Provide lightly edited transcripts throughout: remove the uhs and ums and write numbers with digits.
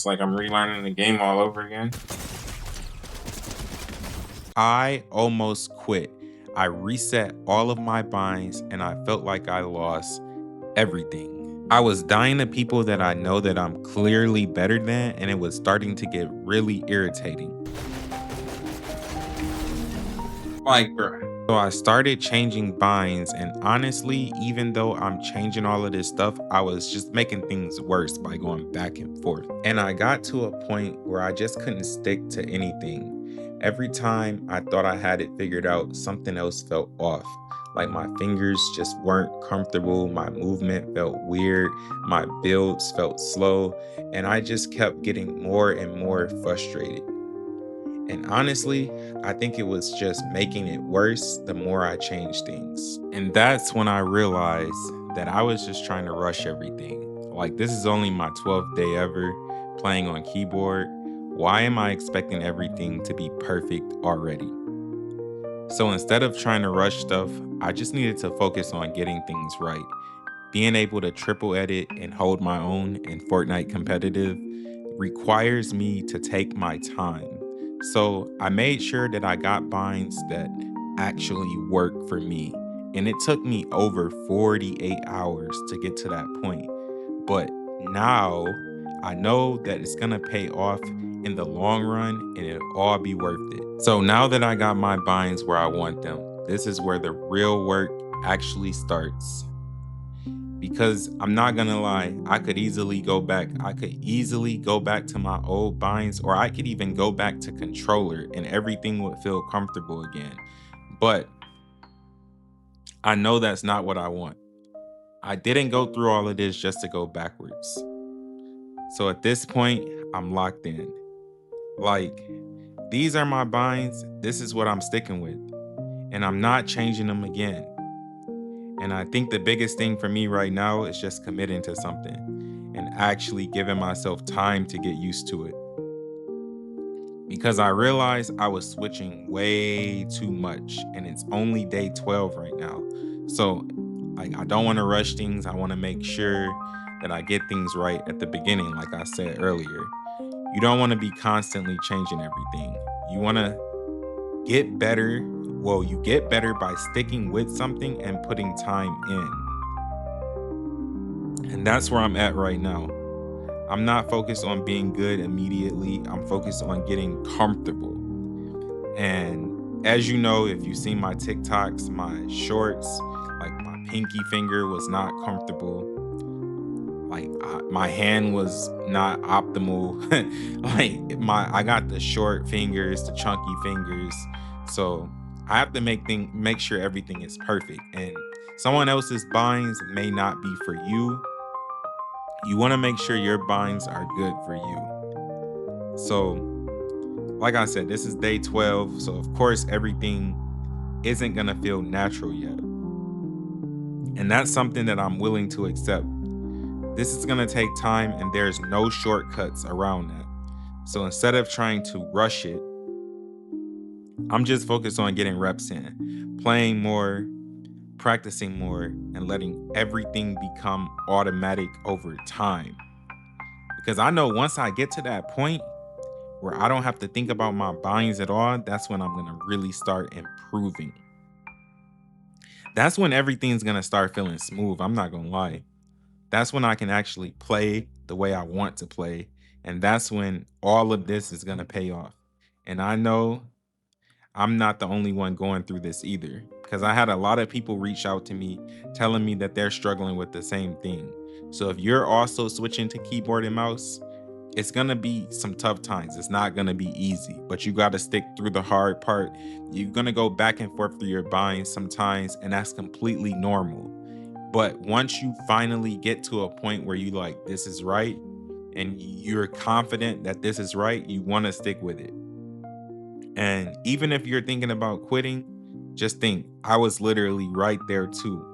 It's like I'm relearning the game all over again. I almost quit. I reset all of my binds and I felt like I lost everything. I was dying to people that I know that I'm clearly better than, and it was starting to get really irritating. Like, bro, So I started changing binds, and honestly, even though I'm changing all of this stuff, I was just making things worse by going back and forth. And I got to a point where I just couldn't stick to anything. Every time I thought I had it figured out, something else felt off. Like my fingers just weren't comfortable, my movement felt weird, my builds felt slow, and I just kept getting more and more frustrated. And honestly, I think it was just making it worse the more I changed things. And that's when I realized that I was just trying to rush everything. Like, this is only my 12th day ever playing on keyboard. Why am I expecting everything to be perfect already? So instead of trying to rush stuff, I just needed to focus on getting things right. Being able to triple edit and hold my own in Fortnite competitive requires me to take my time. So I made sure that I got binds that actually work for me. And it took me over 48 hours to get to that point. But now I know that it's gonna pay off in the long run and it'll all be worth it. So now that I got my binds where I want them, this is where the real work actually starts. Because I'm not gonna lie, I could easily go back. I could easily go back to my old binds, or I could even go back to controller and everything would feel comfortable again. But I know that's not what I want. I didn't go through all of this just to go backwards. So at this point, I'm locked in. Like, these are my binds. This is what I'm sticking with. And I'm not changing them again. And I think the biggest thing for me right now is just committing to something and actually giving myself time to get used to it. Because I realized I was switching way too much and it's only day 12 right now. So like I don't want to rush things. I want to make sure that I get things right at the beginning, like I said earlier. You don't want to be constantly changing everything. You want to get better. Well, you get better by sticking with something and putting time in. And that's where I'm at right now. I'm not focused on being good immediately. I'm focused on getting comfortable. And as you know, if you've seen my TikToks, my shorts, like my pinky finger was not comfortable. Like my hand was not optimal. I got the short fingers, the chunky fingers. So I have to make sure everything is perfect. And someone else's binds may not be for you. You want to make sure your binds are good for you. So, like I said, this is day 12. So, of course, everything isn't going to feel natural yet. And that's something that I'm willing to accept. This is going to take time, and there's no shortcuts around that. So, instead of trying to rush it, I'm just focused on getting reps in, playing more, practicing more, and letting everything become automatic over time. Because I know once I get to that point where I don't have to think about my binds at all, that's when I'm gonna really start improving. That's when everything's gonna start feeling smooth. I'm not gonna lie. That's when I can actually play the way I want to play. And that's when all of this is gonna pay off. And I know I'm not the only one going through this either, because I had a lot of people reach out to me telling me that they're struggling with the same thing. So if you're also switching to keyboard and mouse, it's gonna be some tough times. It's not gonna be easy, but you gotta stick through the hard part. You're gonna go back and forth through your binds sometimes, and that's completely normal. But once you finally get to a point where you like, this is right, and you're confident that this is right, you wanna stick with it. And even if you're thinking about quitting, just think, I was literally right there too.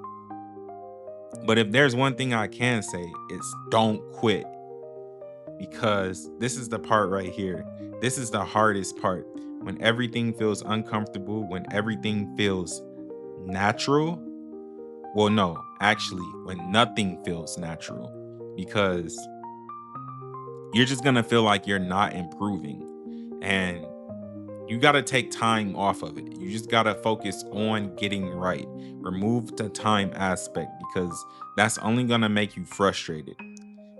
But if there's one thing I can say, it's don't quit, because this is the part right here. This is the hardest part. When everything feels uncomfortable, when everything feels natural. Well, no, actually, when nothing feels natural, because you're just gonna feel like you're not improving. And you got to take time off of it. You just got to focus on getting right. Remove the time aspect because that's only going to make you frustrated.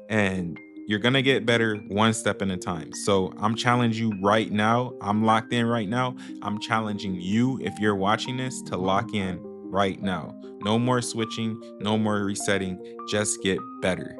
And you're going to get better one step at a time. So I'm challenging you right now. I'm locked in right now. I'm challenging you, if you're watching this, to lock in right now. No more switching, no more resetting. Just get better.